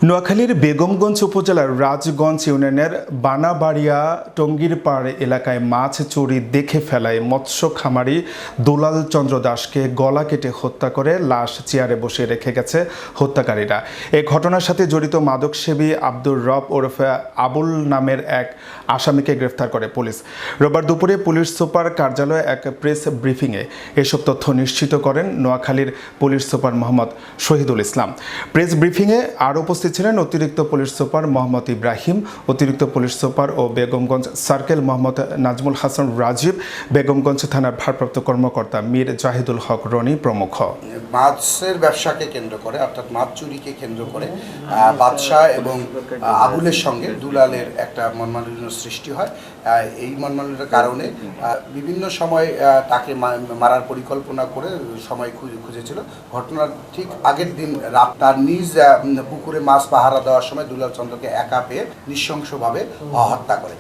নোয়াখালীর বেগমগঞ্জ উপজেলার রাজগঞ্জ ইউনিয়নের বানাবাড়িয়া টঙ্গীরপাড় এলাকায় মাছ চুরি দেখে ফেলায় মৎস্য খামারি দুলাল চন্দ্র দাসকে গলা কেটে হত্যা করে লাশ চেয়ারে বসিয়ে রেখে গেছে হত্যাকারীরা। এই ঘটনার সাথে জড়িত মাদকসেবী আব্দুর রব ওরফে আবুল নামের এক আসামিকে গ্রেফতার করে পুলিশ। রোববার দুপুরে পুলিশ সুপার কার্যালয়ে এক প্রেস ব্রিফিংয়ে এসব তথ্য নিশ্চিত করেন নোয়াখালীর police super Mohammad Shahidul Islam. Press ব্রিফিংয়ে আরও উপস্থিত ছিলেন অতিরিক্ত পুলিশ সুপার মোহাম্মদ ইব্রাহিম, অতিরিক্ত পুলিশ সুপার ও বেগমগঞ্জ সার্কেল মোহাম্মদ নাজমুল হাসান রাজীব, বেগমগঞ্জ থানার ভারপ্রাপ্ত কর্মকর্তা মীর জাহিদুল হক রনি প্রমুখ। মাছের ব্যবসাকে কেন্দ্র করে অর্থাৎ মাছ চুরিকে কেন্দ্র করে বাদশাহ এবং আবুলের সঙ্গে দুলালের একটা মনমালিন্য সৃষ্টি হয়। এই মনমালিন্যের কারণে বিভিন্ন সময় তাকে মারার পরিকল্পনা করে সময় খুঁজেছিল। ঘটনার ঠিক আগের দিন রাত তার নিজ পুকুরে মাছ পাহারা দেওয়ার সময় দুলাল চন্দ্রকে একা পেয়ে নৃশংসভাবে হত্যা করে।